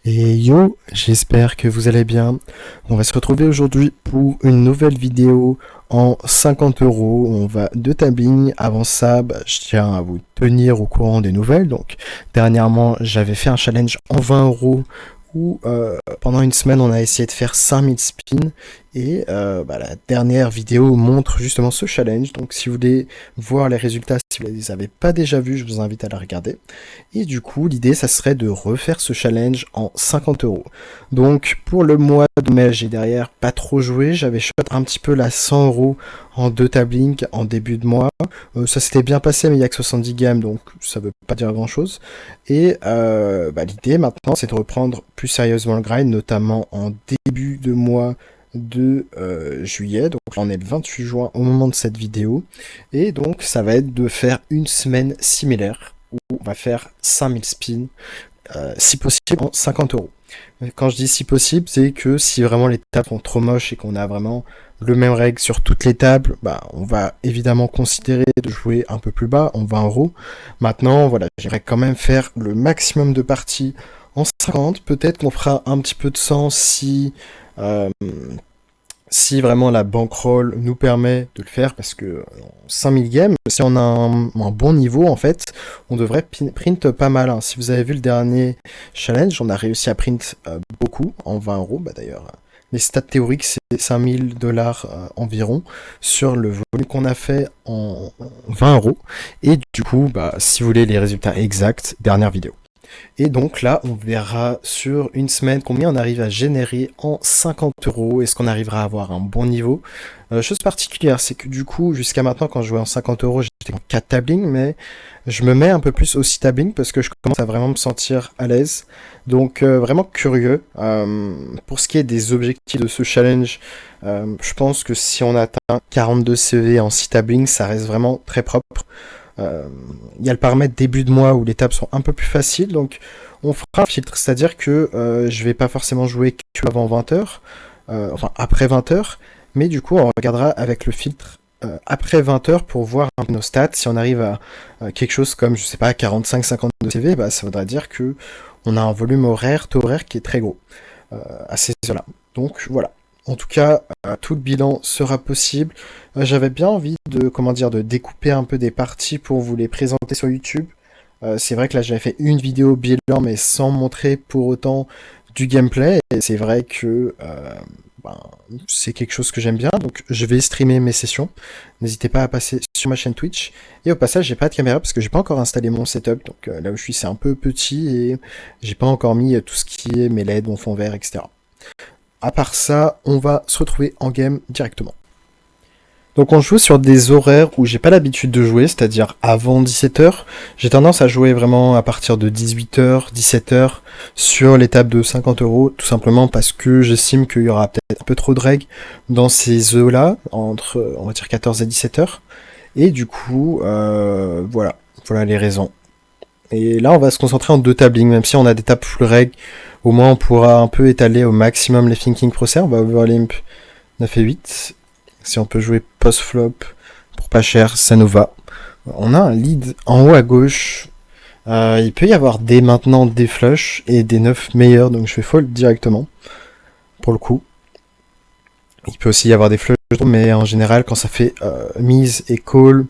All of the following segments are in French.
Et yo, j'espère que vous allez bien. On va se retrouver aujourd'hui pour une nouvelle vidéo en 50 euros. On va de tabling. Avant ça, je tiens à vous tenir au courant des nouvelles. Donc, dernièrement, j'avais fait un challenge en 20 euros où pendant une semaine, on a essayé de faire 5000 spins. Et la dernière vidéo montre justement ce challenge. Donc, si vous voulez voir les résultats, si vous ne les avez pas déjà vus, je vous invite à la regarder. Et du coup, l'idée, ça serait de refaire ce challenge en 50 euros. Donc, pour le mois de mai, j'ai derrière pas trop joué. J'avais shot un petit peu la 100 euros en 2 tablings en début de mois. Ça s'était bien passé, mais il n'y a que 70 games, donc ça veut pas dire grand-chose. Et l'idée maintenant, c'est de reprendre plus sérieusement le grind, notamment en début de mois de juillet. Donc là, on est le 28 juin au moment de cette vidéo. Et donc, ça va être de faire une semaine similaire où on va faire 5000 spins, si possible en 50 euros. Quand je dis si possible, c'est que si vraiment les tables sont trop moches et qu'on a vraiment le même règle sur toutes les tables, on va évidemment considérer de jouer un peu plus bas, en 20 euros. Maintenant, voilà, j'aimerais quand même faire le maximum de parties en 50. Peut-être qu'on fera un petit peu de sens euh, si vraiment la bankroll nous permet de le faire, parce que 5000 games, si on a un bon niveau, en fait, on devrait print pas mal. Hein. Si vous avez vu le dernier challenge, on a réussi à print beaucoup, en 20 euros. D'ailleurs, les stats théoriques, c'est 5000 dollars environ, sur le volume qu'on a fait en 20 euros. Et du coup, si vous voulez les résultats exacts, dernière vidéo. Et donc là, on verra sur une semaine combien on arrive à générer en 50 euros. Est-ce qu'on arrivera à avoir un bon niveau? Chose particulière, c'est que du coup, jusqu'à maintenant, quand je jouais en 50 euros, j'étais en 4 tablings, mais je me mets un peu plus au 6 tablings parce que je commence à vraiment me sentir à l'aise. Donc vraiment curieux. Pour ce qui est des objectifs de ce challenge, je pense que si on atteint 42 CV en 6 tablings, ça reste vraiment très propre. Il y a le paramètre début de mois où les tables sont un peu plus faciles, donc on fera un filtre, c'est-à-dire que je vais pas forcément jouer que avant 20h, enfin après 20h, mais du coup on regardera avec le filtre après 20h pour voir nos stats. Si on arrive à quelque chose comme, je sais pas, 45-52 CV, ça voudra dire que on a un volume horaire, taux horaire qui est très gros à ces heures-là. Donc voilà. En tout cas, tout le bilan sera possible. J'avais bien envie de découper un peu des parties pour vous les présenter sur YouTube. C'est vrai que là, j'avais fait une vidéo bilan, mais sans montrer pour autant du gameplay. Et c'est vrai que c'est quelque chose que j'aime bien. Donc, je vais streamer mes sessions. N'hésitez pas à passer sur ma chaîne Twitch. Et au passage, j'ai pas de caméra parce que j'ai pas encore installé mon setup. Donc, là où je suis, c'est un peu petit et j'ai pas encore mis tout ce qui est mes LED, mon fond vert, etc. À part ça, on va se retrouver en game directement. Donc on joue sur des horaires où j'ai pas l'habitude de jouer, c'est-à-dire avant 17h. J'ai tendance à jouer vraiment à partir de 18h, 17h sur les tables de 50 euros, tout simplement parce que j'estime qu'il y aura peut-être un peu trop de règles dans ces eaux-là, entre on va dire 14 et 17h. Et du coup, voilà les raisons. Et là, on va se concentrer en 2 tablings, même si on a des tables full reg. Au moins, on pourra un peu étaler au maximum les thinking procès. On va overlimp 9 et 8. Si on peut jouer post-flop pour pas cher, ça nous va. On a un lead en haut à gauche. Il peut y avoir maintenant des flushs et des 9 meilleurs, donc je vais fold directement. Pour le coup. Il peut aussi y avoir des flushs, mais en général, quand ça fait mise et call,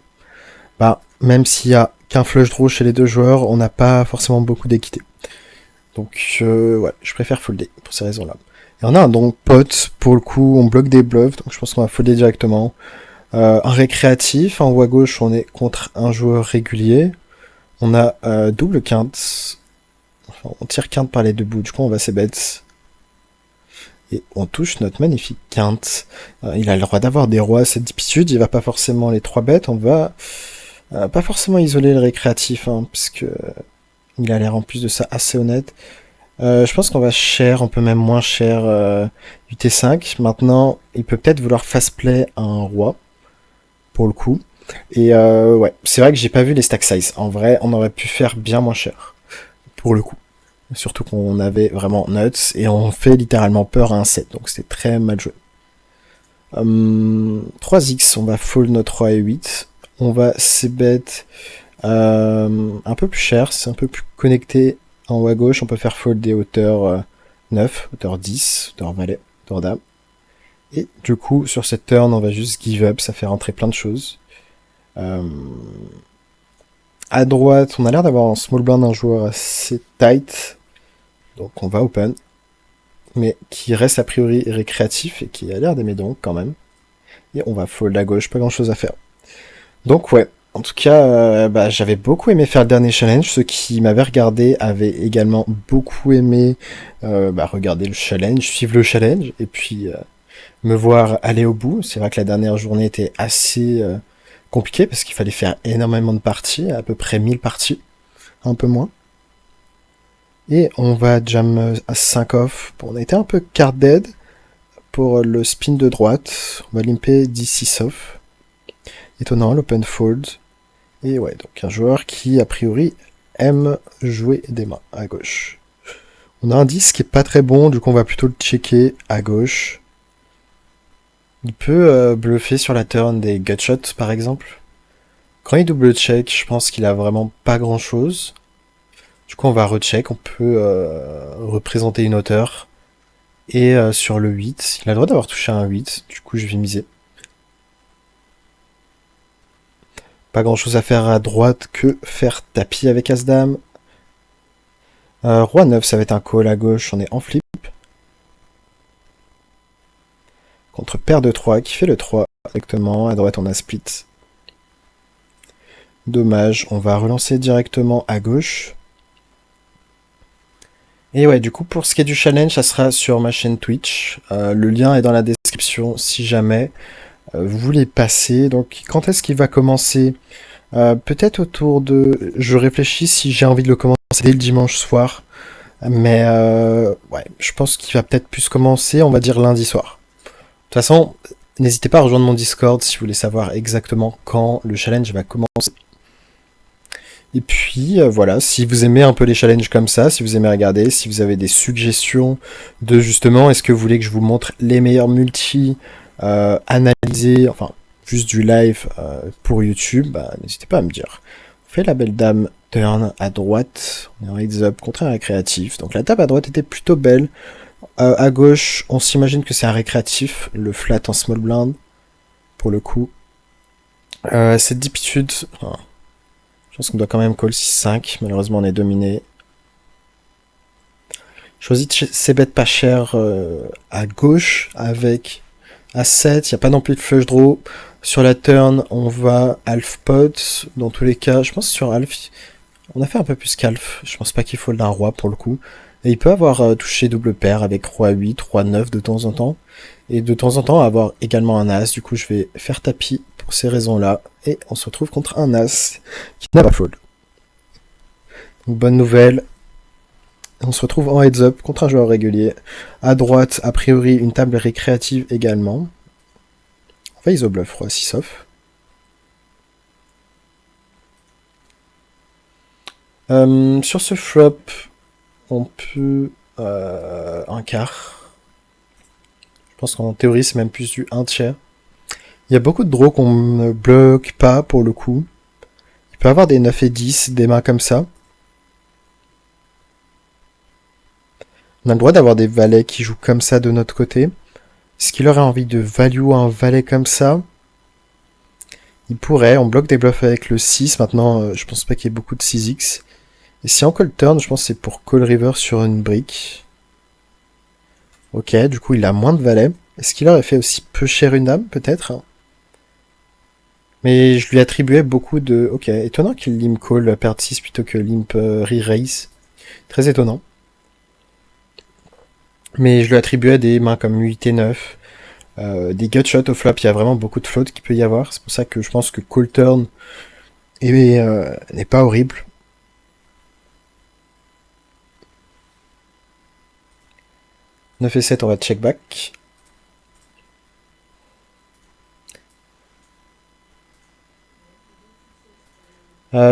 même s'il y a qu'un flush draw chez les deux joueurs, on n'a pas forcément beaucoup d'équité. Donc je préfère folder pour ces raisons-là. Et on a un donc pot, pour le coup, on bloque des bluffs, donc je pense qu'on va folder directement. Un récréatif, en haut à gauche, on est contre un joueur régulier. On a double quinte. Enfin, on tire quinte par les deux bouts, du coup on va c-bet. Et on touche notre magnifique quinte. Il a le droit d'avoir des rois à cette dipitude, il va pas forcément les 3 bêtes, on va pas forcément isoler le récréatif, parce que il a l'air en plus de ça assez honnête. Je pense qu'on va cher, on peut même moins cher du T5. Maintenant, il peut peut-être vouloir fast play un roi, pour le coup. Et c'est vrai que j'ai pas vu les stack size. En vrai, on aurait pu faire bien moins cher, pour le coup. Surtout qu'on avait vraiment nuts, et on fait littéralement peur à un 7, donc c'était très mal joué. 3x, on va fold notre roi et 8. On va c-bet un peu plus cher, c'est un peu plus connecté En haut à gauche, on peut faire fold des hauteurs 9, hauteur 10, hauteur valet, hauteur dame. Et du coup, sur cette turn, on va juste give up, ça fait rentrer plein de choses. À droite, on a l'air d'avoir en small blind un joueur assez tight, donc on va open, mais qui reste a priori récréatif et qui a l'air d'aimer donc quand même. Et on va fold à gauche, pas grand chose à faire. Donc ouais, en tout cas, j'avais beaucoup aimé faire le dernier challenge. Ceux qui m'avaient regardé avaient également beaucoup aimé regarder le challenge, suivre le challenge, et puis me voir aller au bout. C'est vrai que la dernière journée était assez compliquée parce qu'il fallait faire énormément de parties, à peu près 1000 parties, un peu moins. Et on va jam à 5 off. Bon, on a été un peu card dead pour le spin de droite. On va limper 10-6 off. Étonnant, l'open fold. Et ouais, donc un joueur qui, a priori, aime jouer des mains à gauche. On a un 10 qui est pas très bon, du coup on va plutôt le checker à gauche. Il peut bluffer sur la turn des gutshots par exemple. Quand il double check, je pense qu'il a vraiment pas grand chose. Du coup on va recheck, on peut représenter une hauteur. Et sur le 8, il a le droit d'avoir touché un 8, du coup je vais miser. Pas grand chose à faire à droite que faire tapis avec As-Dame. Roi 9, ça va être un call à gauche, on est en flip. Contre paire de 3 qui fait le 3 directement. À droite, on a split. Dommage, on va relancer directement à gauche. Et ouais, du coup, pour ce qui est du challenge, ça sera sur ma chaîne Twitch. Le lien est dans la description si jamais vous voulez passer. Donc, quand est-ce qu'il va commencer peut-être autour de... Je réfléchis si j'ai envie de le commencer dès le dimanche soir. Mais ouais, je pense qu'il va peut-être plus commencer, on va dire lundi soir. De toute façon, n'hésitez pas à rejoindre mon Discord si vous voulez savoir exactement quand le challenge va commencer. Et puis voilà, si vous aimez un peu les challenges comme ça, si vous aimez regarder, si vous avez des suggestions de justement, est-ce que vous voulez que je vous montre les meilleurs multi analysés, enfin juste du live pour YouTube, n'hésitez pas à me dire. On fait la belle dame turn à droite, on est en heads up contre un récréatif, donc la table à droite était plutôt belle. À gauche, on s'imagine que c'est un récréatif, le flat en small blind, pour le coup. Cette dipitude, je pense qu'on doit quand même call 6-5, malheureusement on est dominé. Choisis ces bêtes pas chères à gauche avec A7, il n'y a pas non plus de flush draw. Sur la turn, on va half pot, dans tous les cas, je pense que sur half, on a fait un peu plus qu'half, je pense pas qu'il faut d'un roi pour le coup. Et il peut avoir touché double paire avec roi 8, roi 9 de temps en temps. Et de temps en temps avoir également un as, du coup je vais faire tapis pour ces raisons-là. Et on se retrouve contre un as qui n'a pas fold. Donc, bonne nouvelle, on se retrouve en heads up contre un joueur régulier. À droite, a priori, une table récréative également. On va iso bluff, roi 6 off. Sur ce flop, on peut un quart. Je pense qu'en théorie, c'est même plus du 1 tiers. Il y a beaucoup de draws qu'on ne bloque pas pour le coup. Il peut avoir des 9 et 10, des mains comme ça. On a le droit d'avoir des valets qui jouent comme ça de notre côté. Est-ce qu'il aurait envie de value un valet comme ça? Il pourrait, on bloque des bluffs avec le 6. Maintenant, je pense pas qu'il y ait beaucoup de 6x. Et si on call turn, je pense que c'est pour call river sur une brique. Ok, du coup il a moins de valets. Est-ce qu'il aurait fait aussi peu cher une dame, peut-être? Mais je lui attribuais beaucoup de... Ok, étonnant qu'il limp call perd 6 plutôt que limp re-raise. Très étonnant. Mais je lui attribuais des mains comme 8 et 9. Des gutshots au flop, il y a vraiment beaucoup de float qu'il peut y avoir. C'est pour ça que je pense que call turn n'est pas horrible. « 9 et 7, on va check back.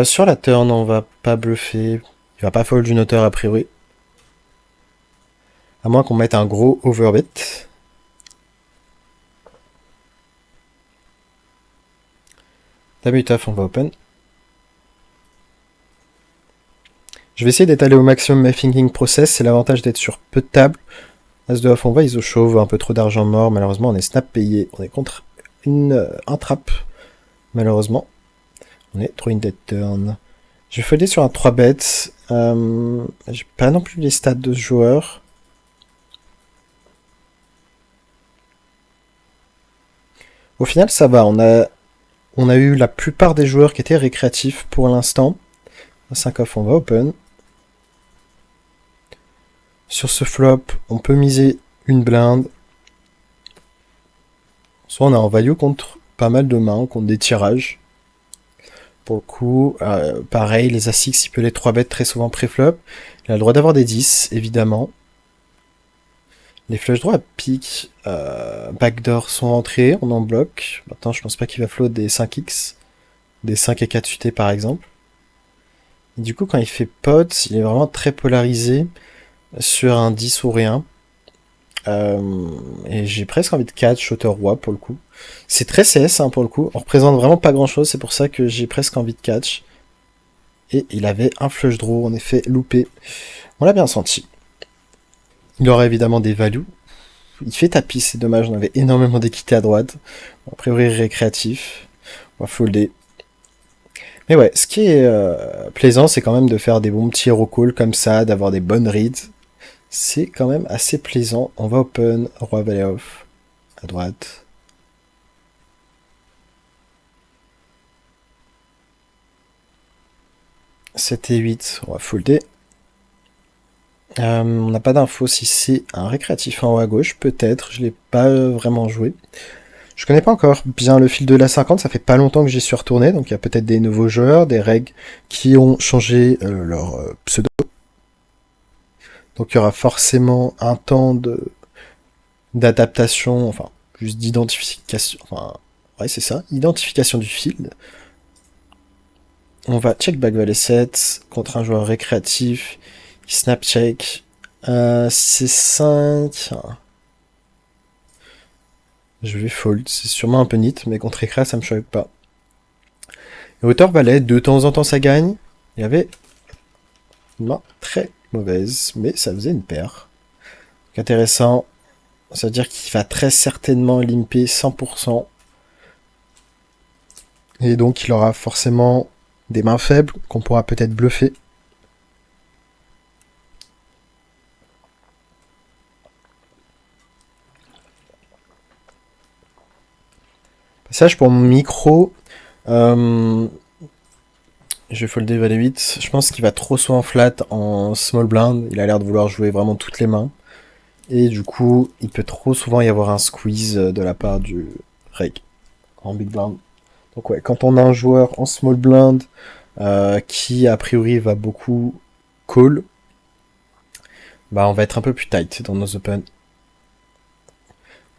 Sur la turn, on va pas bluffer. Il va pas fold d'une hauteur a priori. À moins qu'on mette un gros overbet. Dame 8 off, on va open. Je vais essayer d'étaler au maximum ma thinking process, c'est l'avantage d'être sur peu de tables. As de off, on va iso chauve, un peu trop d'argent mort, malheureusement on est snap payé, on est contre un trap, malheureusement. On est trop in dead turn. Je vais folder sur un 3 bêtes, j'ai pas non plus les stats de ce joueur. Au final ça va, on a eu la plupart des joueurs qui étaient récréatifs pour l'instant. 5 off, on va open. Sur ce flop, on peut miser une blinde. Soit on est en value contre pas mal de mains, contre des tirages. Pour le coup, pareil, les As-6, il peut les 3 bêtes très souvent pré-flop. Il a le droit d'avoir des 10, évidemment. Les flush droits à pique, backdoor sont rentrés, on en bloque. Maintenant, je pense pas qu'il va float des 5x, des 5 et 4 UT par exemple. Et du coup, quand il fait pot, il est vraiment très polarisé sur un 10 ou rien. Et j'ai presque envie de catch hauteur-roi pour le coup. C'est très CS hein, pour le coup, on représente vraiment pas grand chose, c'est pour ça que j'ai presque envie de catch. Et il avait un flush draw, en effet, loupé. On l'a bien senti. Il aura évidemment des values. Il fait tapis, c'est dommage, on avait énormément d'équité à droite. A priori récréatif. On va folder. Mais ouais, ce qui est plaisant, c'est quand même de faire des bons petits hero calls comme ça, d'avoir des bonnes reads. C'est quand même assez plaisant. On va open, roi valet off, à droite. « 7 et 8, on va folder. On n'a pas d'infos si c'est un récréatif en haut à gauche, peut-être, je l'ai pas vraiment joué. Je connais pas encore bien le fil de la 50, ça fait pas longtemps que j'y suis retourné, donc il y a peut-être des nouveaux joueurs, des règles qui ont changé leur pseudo. Donc il y aura forcément un temps d'adaptation, enfin, juste d'identification, enfin, ouais c'est ça, identification du fil. On va check back valet 7 contre un joueur récréatif, snap check, C5, je vais fold, c'est sûrement un peu nit, mais contre récré ça me choque pas. Et hauteur valet, de temps en temps ça gagne, il y avait une main très mauvaise, mais ça faisait une paire. Donc intéressant, ça veut dire qu'il va très certainement limper 100%. Et donc il aura forcément des mains faibles qu'on pourra peut-être bluffer. Passage pour mon micro. Je vais folder valet 8. Je pense qu'il va trop souvent flat en small blind. Il a l'air de vouloir jouer vraiment toutes les mains. Et du coup, il peut trop souvent y avoir un squeeze de la part du reg en big blind. Donc ouais, quand on a un joueur en small blind qui a priori va beaucoup call, bah on va être un peu plus tight dans nos open.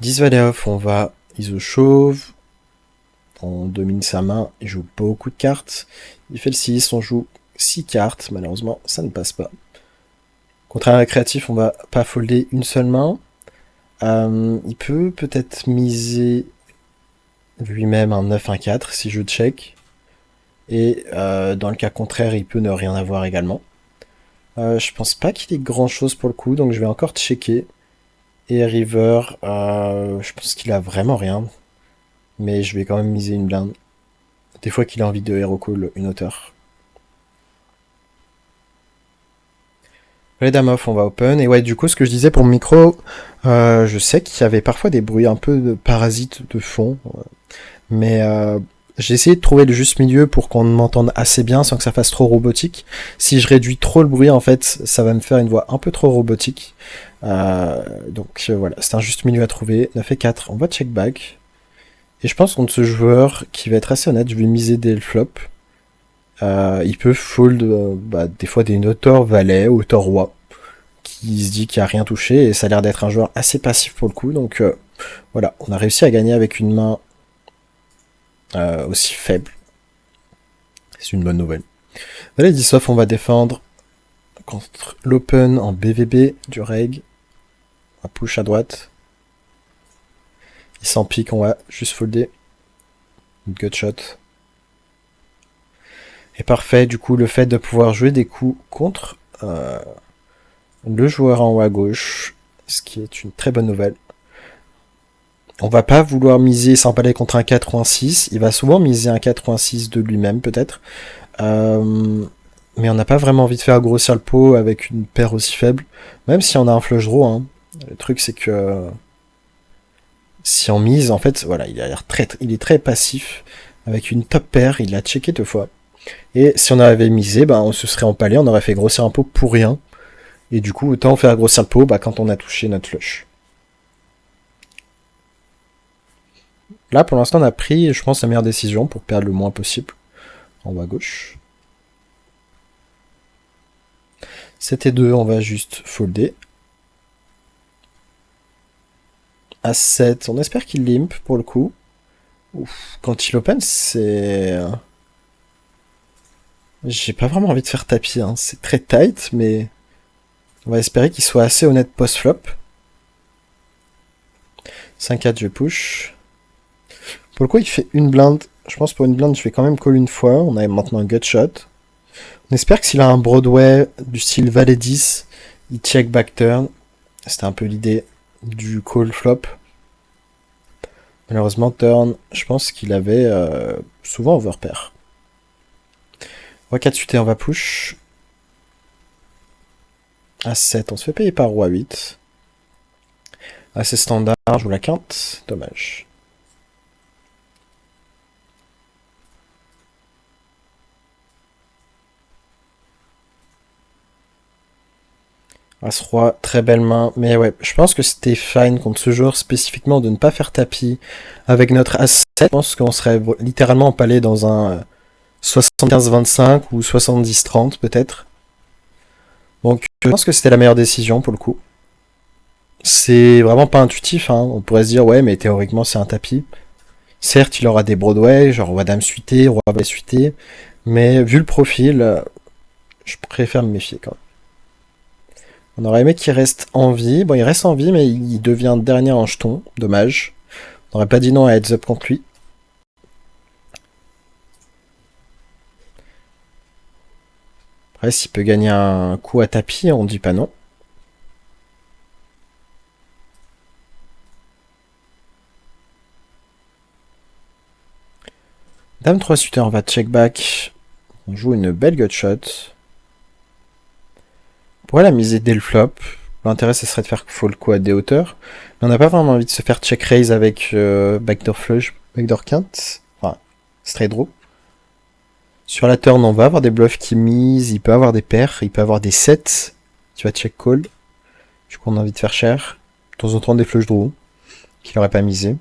10 valet off, on va iso chauve. On domine sa main, il joue beaucoup de cartes. Il fait le 6, on joue 6 cartes. Malheureusement, ça ne passe pas. Contre un récréatif, on va pas folder une seule main. Il peut peut-être miser lui-même un 9, un 4 si je check. Et dans le cas contraire, il peut ne rien avoir également. Je pense pas qu'il ait grand chose pour le coup, donc je vais encore checker. Et river, je pense qu'il a vraiment rien. Mais je vais quand même miser une blinde. Des fois qu'il a envie de hero call une hauteur. Les dames off, on va open. Et ouais, du coup, ce que je disais pour le micro, je sais qu'il y avait parfois des bruits un peu de parasites de fond. Mais j'ai essayé de trouver le juste milieu pour qu'on m'entende assez bien sans que ça fasse trop robotique. Si je réduis trop le bruit, en fait, ça va me faire une voix un peu trop robotique. Donc voilà, c'est un juste milieu à trouver. 9 et 4, on va check back. Et je pense contre ce joueur qui va être assez honnête, je vais miser dès le flop. Il peut fold des fois des hauteur valet, hauteur roi, qui se dit qu'il a rien touché, et ça a l'air d'être un joueur assez passif pour le coup, donc voilà, on a réussi à gagner avec une main aussi faible. C'est une bonne nouvelle. Valet 10 off, on va défendre contre l'open en BVB du reg. On va push à droite. Il s'en pique, on va juste folder. Une gutshot. Et parfait, du coup, le fait de pouvoir jouer des coups contre le joueur en haut à gauche, ce qui est une très bonne nouvelle. On va pas vouloir miser s'empaler contre un 4 ou un 6. Il va souvent miser un 4 ou un 6 de lui-même, peut-être. Mais on n'a pas vraiment envie de faire grossir le pot avec une paire aussi faible. Même si on a un flush draw. Hein. Le truc, c'est que si on mise, en fait, voilà, il est très passif. Avec une top paire, il l'a checké 2 fois. Et si on avait misé, on se serait empalé, on aurait fait grossir un pot pour rien. Et du coup, autant faire grossir le pot quand on a touché notre flush. Là, pour l'instant, on a pris, je pense, la meilleure décision pour perdre le moins possible. En haut à gauche. 7 et 2, on va juste folder. As-7, on espère qu'il limp pour le coup. Ouf, quand il open, c'est... J'ai pas vraiment envie de faire tapis, hein. C'est très tight, mais... On va espérer qu'il soit assez honnête post-flop. 5-4, je push. Pour le coup, il fait une blinde. Je pense pour une blinde, je vais quand même call une fois. On a maintenant un gut shot. On espère que s'il a un Broadway du style Valet 10, il check back turn. C'était un peu l'idée du call flop. Malheureusement, turn, je pense qu'il avait souvent overpair. Roi 4 suité, on va push. As-7, on se fait payer par Roi 8. Assez standard, je joue la quinte. Dommage. As-Roi, très belle main. Mais ouais, je pense que c'était fine contre ce joueur spécifiquement de ne pas faire tapis avec notre As-7. Je pense qu'on serait littéralement empalé dans un 75-25 ou 70-30 peut-être. Donc je pense que c'était la meilleure décision pour le coup. C'est vraiment pas intuitif, hein. On pourrait se dire ouais mais théoriquement c'est un tapis. Certes il aura des Broadway, genre Roi Dame suité, Roi Valet suité, mais vu le profil, je préfère me méfier quand même. On aurait aimé qu'il reste en vie. Bon il reste en vie mais il devient dernier en jeton, dommage. On n'aurait pas dit non à heads up contre lui. Après s'il peut gagner un coup à tapis, on dit pas non. Dame 3 suité, on va check back. On joue une belle gut shot. On pourrait la miser dès le flop. L'intérêt, ce serait de faire fold quoi à des hauteurs. Mais on n'a pas vraiment envie de se faire check raise avec backdoor flush, backdoor quinte. Enfin, straight draw. Sur la turn, on va avoir des bluffs qui misent. Il peut avoir des paires. Il peut avoir des sets. Tu vas check call. Du coup, on a envie de faire cher. De temps en temps, des flush draw. Qu'il n'aurait pas misé.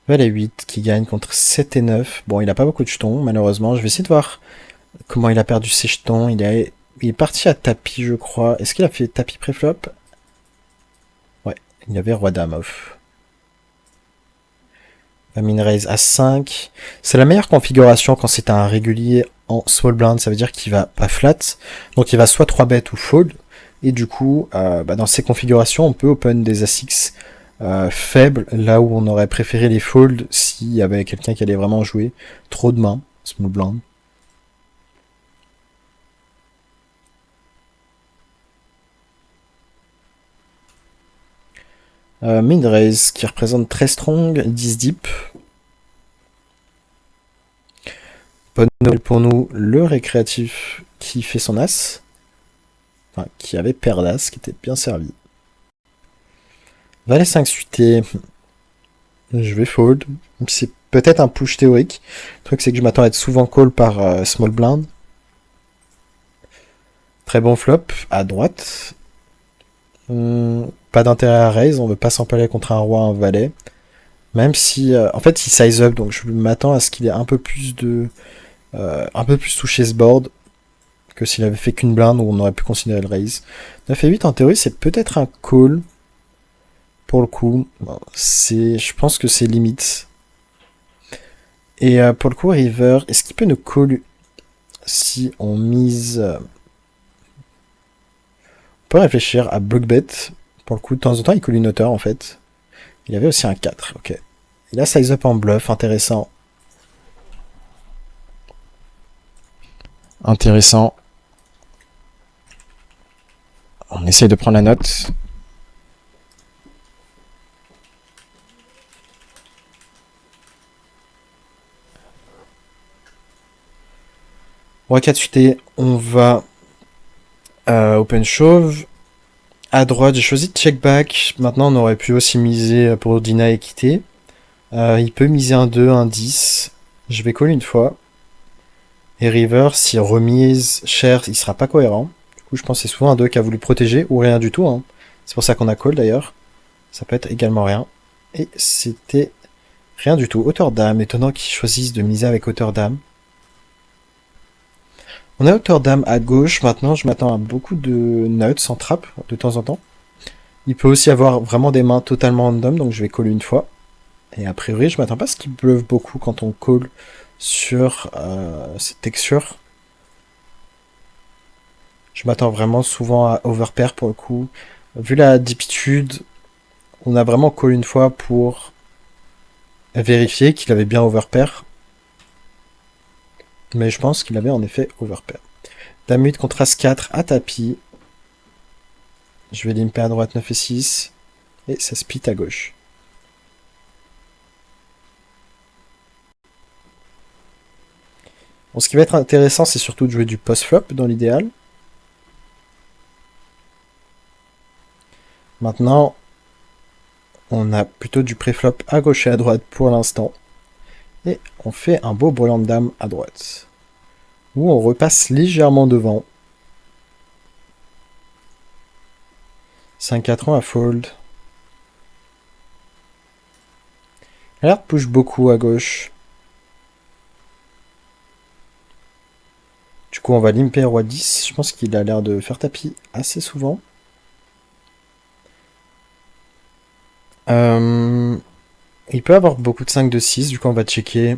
Valet 8 qui gagne contre 7 et 9. Bon, il n'a pas beaucoup de jetons, malheureusement. Je vais essayer de voir comment il a perdu ses jetons. Il est parti à tapis, je crois. Est-ce qu'il a fait tapis préflop? Ouais, il avait Roi Dame off. La min raise à 5. C'est la meilleure configuration quand c'est un régulier en small blind. Ça veut dire qu'il va pas flat. Donc il va soit 3 bet ou fold. Et du coup, dans ces configurations, on peut open des As-X faibles, là où on aurait préféré les folds s'il y avait quelqu'un qui allait vraiment jouer trop de mains, small blind. Min raise qui représente très strong, 10 deep. Bonne nouvelle pour nous, le récréatif qui fait son as. Enfin, qui avait paire d'as, qui était bien servi. Valet 5 suité. Je vais fold. C'est peut-être un push théorique. Le truc, c'est que je m'attends à être souvent call par small blind. Très bon flop, à droite. Pas d'intérêt à raise, on veut pas s'empaler contre un roi, un valet. Même si... en fait, il size up, donc je m'attends à ce qu'il ait un peu plus touché ce board que s'il avait fait qu'une blinde où on aurait pu considérer le raise. 9 et 8, en théorie, c'est peut-être un call. Pour le coup, je pense que c'est limite. Et pour le coup, river, est-ce qu'il peut nous call si on mise... On peut réfléchir à block bet. Pour le coup, de temps en temps, il call une hauteur, en fait. Il y avait aussi un 4, ok. Il a size up en bluff, intéressant. Intéressant. On essaye de prendre la note. Roi 4 suité, on va open shove. À droite, j'ai choisi check back. Maintenant, on aurait pu aussi miser pour Dina et quitter. Il peut miser un 2, un 10. Je vais call une fois. Et river, s'il remise cher, il sera pas cohérent. Du coup, je pense que c'est souvent un 2 qui a voulu protéger, ou rien du tout. Hein. C'est pour ça qu'on a call d'ailleurs. Ça peut être également rien. Et c'était rien du tout. Hauteur dame, étonnant qu'ils choisissent de miser avec hauteur dame. On a hauteur dame à gauche. Maintenant, je m'attends à beaucoup de nuts en trap de temps en temps. Il peut aussi avoir vraiment des mains totalement random, donc je vais call une fois. Et a priori, je m'attends pas à ce qu'il bluffe beaucoup quand on call sur cette texture. Je m'attends vraiment souvent à overpair pour le coup. Vu la dipitude, on a vraiment call une fois pour vérifier qu'il avait bien overpair. Mais je pense qu'il avait en effet overpair. Dame 8 contre As 4 à tapis. Je vais limper à droite 9 et 6. Et ça split à gauche. Bon, ce qui va être intéressant, c'est surtout de jouer du post-flop dans l'idéal. Maintenant, on a plutôt du pré-flop à gauche et à droite pour l'instant. Et on fait un beau brûlant de dame à droite. Où on repasse légèrement devant. 5-4 ans à fold. Alert push beaucoup à gauche. Du coup, on va limper roi 10. Je pense qu'il a l'air de faire tapis assez souvent. Il peut avoir beaucoup de 5 de 6. Du coup, on va checker.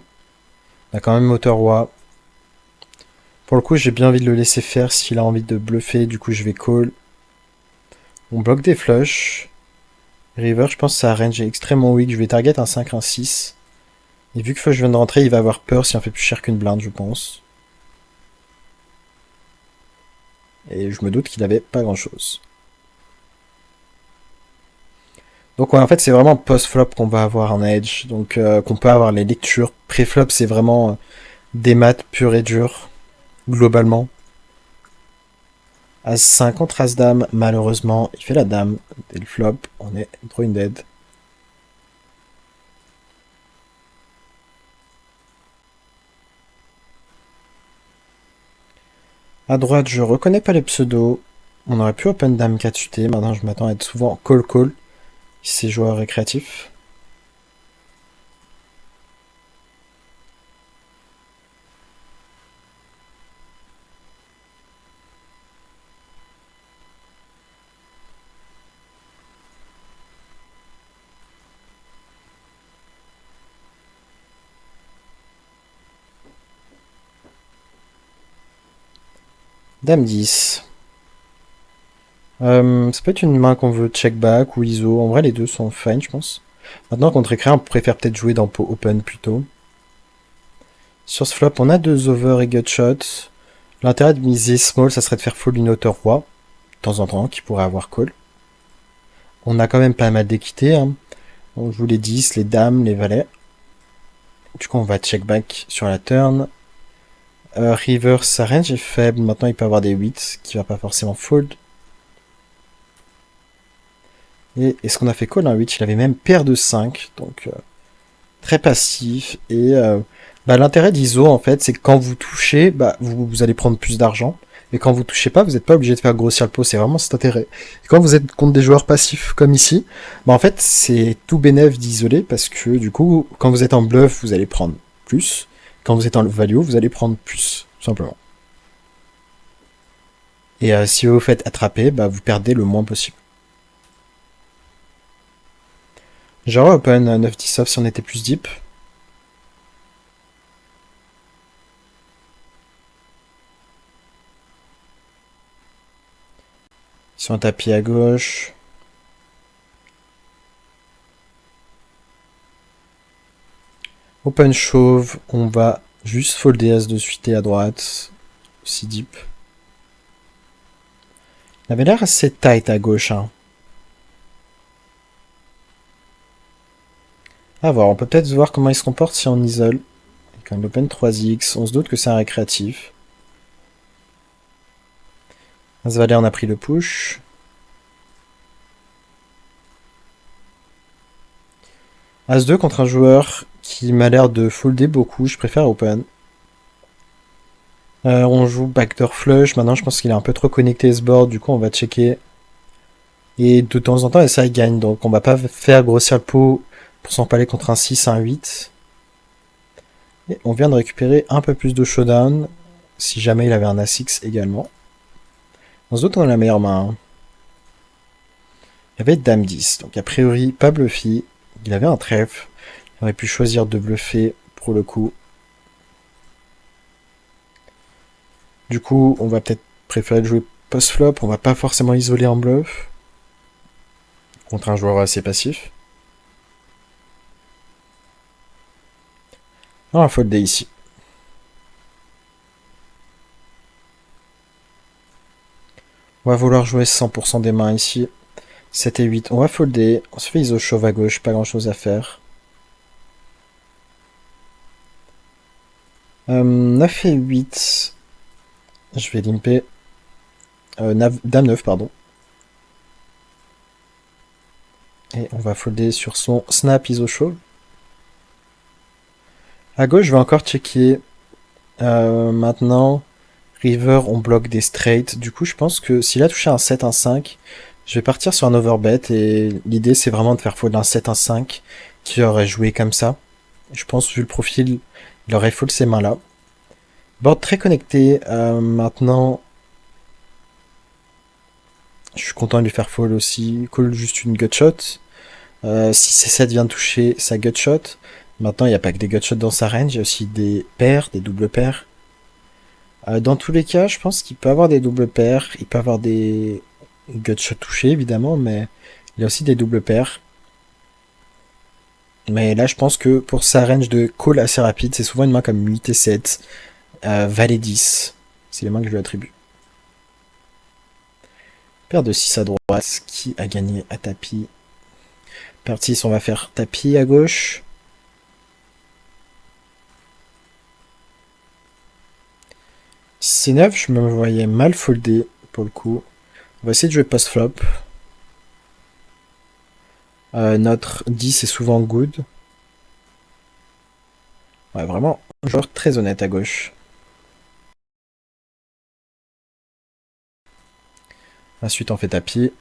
On a quand même hauteur roi. Pour le coup, j'ai bien envie de le laisser faire s'il a envie de bluffer. Du coup, je vais call. On bloque des flushs. River, je pense que sa range est extrêmement weak. Je vais target un 5, un 6. Et vu que flush vient de rentrer, il va avoir peur si on fait plus cher qu'une blinde, je pense. Et je me doute qu'il avait pas grand chose. Donc ouais, en fait, c'est vraiment post-flop qu'on va avoir en edge. Donc qu'on peut avoir les lectures. Pré-flop, c'est vraiment des maths pur et dur, globalement. As 5 contre As dame, malheureusement, il fait la dame. Dès le flop, on est brain dead. À droite, je reconnais pas les pseudos. On aurait pu open dame 4 suité. Maintenant, je m'attends à être souvent call-call. Si c'est joueur récréatif. Dame 10. Ça peut être une main qu'on veut check back ou ISO. En vrai, les deux sont fine, je pense. Maintenant, contre écran, on préfère peut-être jouer dans pot open plutôt. Sur ce flop, on a deux over et gutshot. L'intérêt de miser small, ça serait de faire fold une hauteur roi, de temps en temps, qui pourrait avoir call. On a quand même pas mal d'équité. Hein. On joue les 10, les dames, les valets. Du coup, on va check back sur la turn. River, sa range est faible. Maintenant, il peut avoir des 8, qui va pas forcément fold. Et est-ce qu'on a fait call un 8? Il avait même paire de 5, donc très passif. Et l'intérêt d'ISO, en fait, c'est que quand vous touchez, vous allez prendre plus d'argent. Et quand vous touchez pas, vous n'êtes pas obligé de faire grossir le pot, c'est vraiment cet intérêt. Et quand vous êtes contre des joueurs passifs comme ici, en fait, c'est tout bénéf d'isoler, parce que du coup, quand vous êtes en bluff, vous allez prendre plus. Quand vous êtes en value, vous allez prendre plus, tout simplement. Et si vous vous faites attraper, vous perdez le moins possible. J'aurais open 9-10 off si on était plus deep. Sur un tapis à gauche. Open chauve, on va juste folder As de suite et à droite. Si deep. Il avait l'air assez tight à gauche. Hein. À voir, on peut peut-être voir comment il se comporte si on isole. Avec un open 3x, on se doute que c'est un récréatif. As valet, on a pris le push. As2 contre un joueur qui m'a l'air de folder beaucoup, je préfère open. On joue backdoor flush, maintenant je pense qu'il est un peu trop connecté ce board, du coup on va checker. Et de temps en temps, ça il gagne, donc on va pas faire grossir le pot pour s'empaler contre un 6, un 8. Et on vient de récupérer un peu plus de showdown, si jamais il avait un As-X également. On se doute qu'on a la meilleure main. Hein. Il y avait Dame 10, donc a priori pas bluffy. Il avait un trèfle. Il aurait pu choisir de bluffer pour le coup. Du coup, on va peut-être préférer jouer post-flop. On va pas forcément isoler en bluff. Contre un joueur assez passif. On va folder ici. On va vouloir jouer 100% des mains ici. 7 et 8. On va folder. On se fait iso chauve à gauche. Pas grand chose à faire. 9 et 8. Je vais limper. Dame 9, pardon. Et on va folder sur son snap iso chauve. À gauche, je vais encore checker. Maintenant, river, on bloque des straights. Du coup, je pense que s'il a touché un 7, un 5, je vais partir sur un overbet. Et l'idée, c'est vraiment de faire fold un 7, un 5 qui aurait joué comme ça. Je pense, vu le profil, il aurait fold ces mains-là. Board très connecté. Maintenant, je suis content de lui faire fold aussi. Call juste une gutshot. Si C7 vient de toucher sa gutshot. Maintenant, il n'y a pas que des gutshots dans sa range, il y a aussi des paires, des doubles paires. Dans tous les cas, je pense qu'il peut avoir des doubles paires, il peut avoir des gutshots touchés évidemment, mais il y a aussi des doubles paires. Mais là, je pense que pour sa range de call assez rapide, c'est souvent une main comme 8 et 7, valet 10. C'est les mains que je lui attribue. Paire de 6 à droite, qui a gagné à tapis. Paire de 6, on va faire tapis à gauche. C9, je me voyais mal folder pour le coup. On va essayer de jouer post-flop. Notre 10 est souvent good. Ouais, vraiment, un joueur très honnête à gauche. Ensuite, on fait tapis.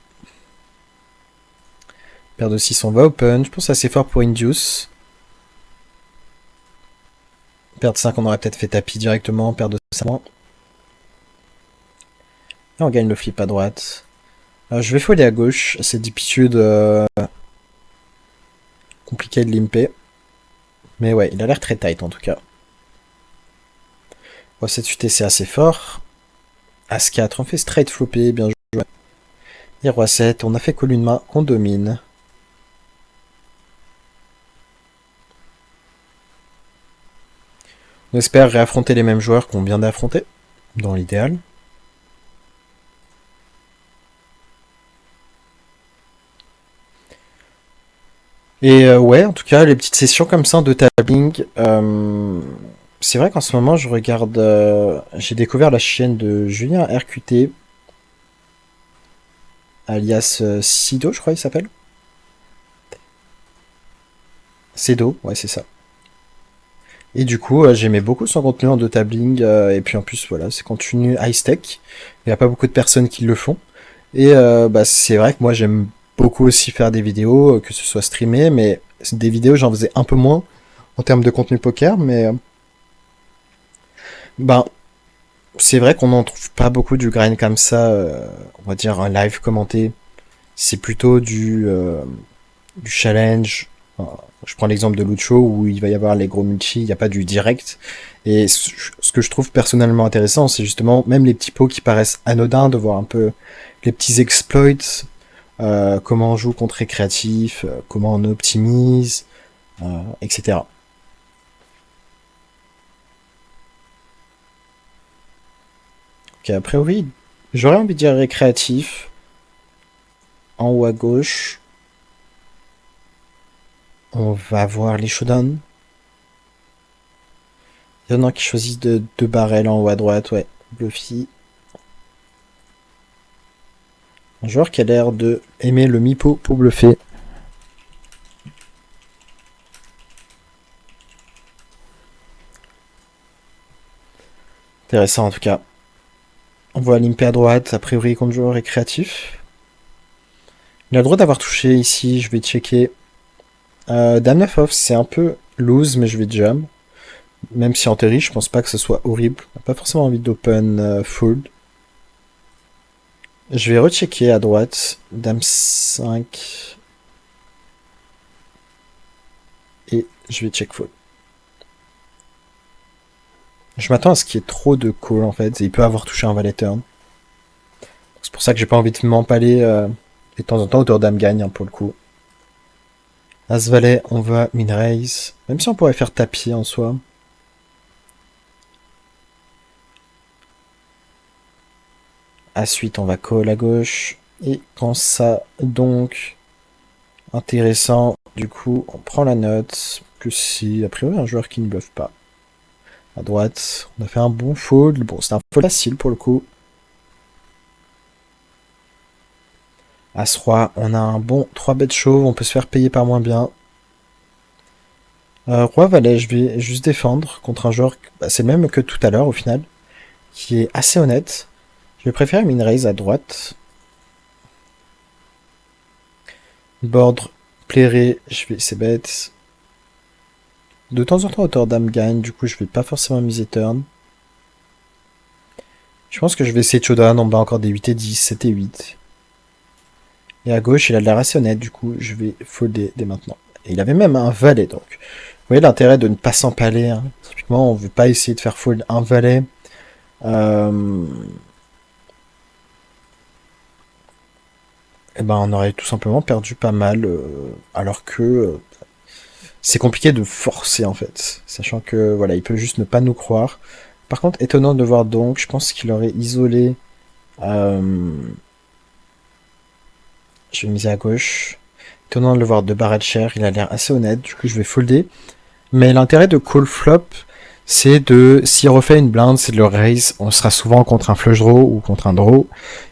Paire de 6, on va open. Je pense assez fort pour induce. Paire de 5, on aurait peut-être fait tapis directement. Paire de 5, et on gagne le flip à droite. Je vais folder à gauche. C'est d'habitude compliqué de limper. Mais ouais, il a l'air très tight en tout cas. Roi 7 UT, c'est assez fort. As 4, on fait straight flopper, bien joué. Et Roi 7, on a fait call une main qu'on domine. On espère réaffronter les mêmes joueurs qu'on vient d'affronter, dans l'idéal. Et ouais, en tout cas, les petites sessions comme ça de tabling, c'est vrai qu'en ce moment, je regarde... j'ai découvert la chaîne de Julien RQT, alias Sido, je crois il s'appelle. Cedo, ouais, c'est ça. Et du coup, j'aimais beaucoup son contenu en de tabling, et puis en plus, voilà, c'est contenu high-tech. Il n'y a pas beaucoup de personnes qui le font. Et bah, c'est vrai que moi, j'aime beaucoup aussi faire des vidéos, que ce soit streamé, mais des vidéos, j'en faisais un peu moins en termes de contenu poker, mais ben, c'est vrai qu'on n'en trouve pas beaucoup du grind comme ça, on va dire un live commenté. C'est plutôt du challenge. Je prends l'exemple de Lucho où il va y avoir les gros multi, il n'y a pas du direct. Et ce que je trouve personnellement intéressant, c'est justement même les petits pots qui paraissent anodins, de voir un peu les petits exploits, comment on joue contre récréatif, comment on optimise, etc. Ok, après oui, j'aurais envie de dire récréatif. En haut à gauche, on va voir les showdowns. Il y en a qui choisissent deux barrels en haut à droite, ouais. Bluffy. Un joueur qui a l'air de aimer le Meepo pour bluffer. Intéressant en tout cas. On voit limpé à droite, a priori contre joueur récréatif. Il a le droit d'avoir touché ici, je vais checker. Dame 9 off, c'est un peu loose, mais je vais jam. Même si en théorie, je pense pas que ce soit horrible. On n'a pas forcément envie d'open fold. Je vais rechecker à droite. Dame 5. Et je vais check fold. Je m'attends à ce qu'il y ait trop de call en fait. Et il peut avoir touché un valet turn. C'est pour ça que j'ai pas envie de m'empaler. Et de temps en temps, hauteur dame gagne hein, pour le coup. As valet, on va min raise. Même si on pourrait faire tapis en soi. As 8, on va call à gauche. Et quand ça, donc, intéressant, du coup, on prend la note. Plus si, a priori, un joueur qui ne bluffe pas. À droite, on a fait un bon fold. Bon, c'est un fold facile pour le coup. As roi, on a un bon 3 bêtes chauves, on peut se faire payer par moins bien. Roi valet, je vais juste défendre contre un joueur, bah, c'est le même que tout à l'heure au final, qui est assez honnête. Je vais préférer min raise à droite. Board plairait, je vais c'est bête. De temps en temps, hauteur dame gagne, du coup je vais pas forcément miser turn. Je pense que je vais essayer de showdown en bas encore des 8 et 10, 7 et 8. Et à gauche, il a de l'air assez honnête, du coup, je vais folder dès maintenant. Et il avait même un valet, donc. Vous voyez l'intérêt de ne pas s'empaler. Hein. Typiquement, on ne veut pas essayer de faire fold un valet. Et ben, on aurait tout simplement perdu pas mal, alors que c'est compliqué de forcer, en fait. Sachant que, voilà, il peut juste ne pas nous croire. Par contre, étonnant de voir donc, je pense qu'il aurait isolé... Je vais miser à gauche. Étonnant de le voir de barrel cher, il a l'air assez honnête, du coup je vais folder. Mais l'intérêt de call flop, c'est de, s'il refait une blinde, c'est de le raise. On sera souvent contre un flush draw ou contre un draw.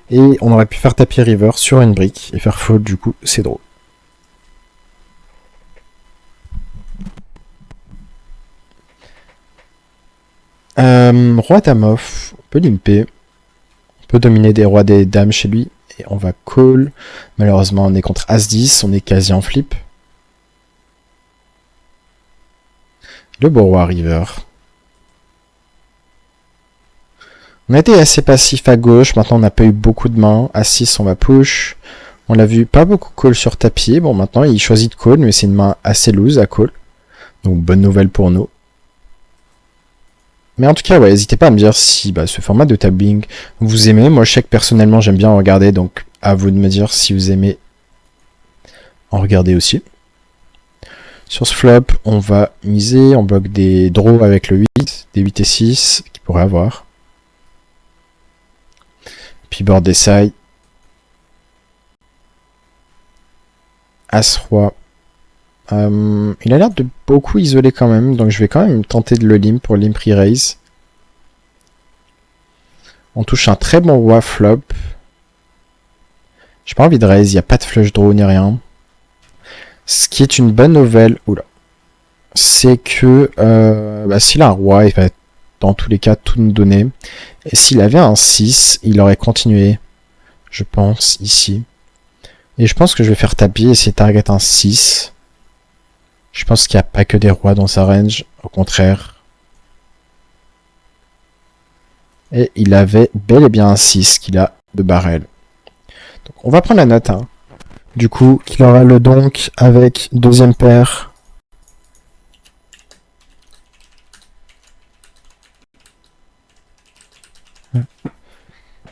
Et on aurait pu faire tapis river sur une brique et faire fold, du coup c'est draw. Roi dame off, on peut limper. On peut dominer des rois des dames chez lui. Et on va call. Malheureusement, on est contre As-10, on est quasi en flip. Le beau roi river. On a été assez passif à gauche, maintenant on n'a pas eu beaucoup de mains. As-6, on va push. On l'a vu pas beaucoup call sur tapis. Bon, maintenant il choisit de call, mais c'est une main assez loose à call. Donc bonne nouvelle pour nous. Mais en tout cas, ouais, n'hésitez pas à me dire si ce format de tabling vous aimez. Moi, je sais que personnellement, j'aime bien en regarder, donc à vous de me dire si vous aimez en regarder aussi. Sur ce flop, on va miser, on bloque des draws avec le 8, des 8 et 6 qu'il pourrait avoir. Puis board des side. As-Roi. Il a l'air de beaucoup isoler quand même, donc je vais quand même tenter de le limp pour limp re-raise. On touche un très bon roi flop. J'ai pas envie de raise, il n'y a pas de flush draw ni rien. Ce qui est une bonne nouvelle, oula, c'est que s'il a un roi, il va dans tous les cas tout nous donner. Et s'il avait un 6, il aurait continué, je pense, ici. Et je pense que je vais faire tapis et essayer de target un 6. Je pense qu'il n'y a pas que des rois dans sa range, au contraire. Et il avait bel et bien un 6 qu'il a de barrel. Donc on va prendre la note. Hein. Du coup, qu'il aura le donk avec deuxième paire.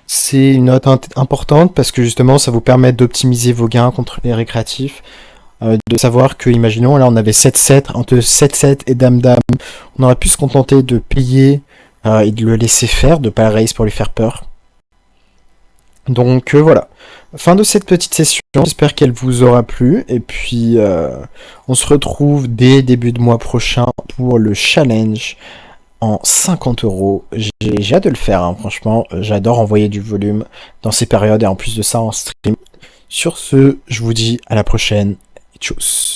C'est une note importante parce que justement ça vous permet d'optimiser vos gains contre les récréatifs. De savoir que, imaginons, là on avait 7-7, entre 7-7 et Dame-Dame, on aurait pu se contenter de payer et de le laisser faire, de pas le raise pour lui faire peur. Donc voilà, fin de cette petite session, j'espère qu'elle vous aura plu, et puis on se retrouve dès début de mois prochain pour le challenge en 50 euros. J'ai hâte de le faire, hein, franchement, j'adore envoyer du volume dans ces périodes, et en plus de ça en stream. Sur ce, je vous dis à la prochaine, et tchuss.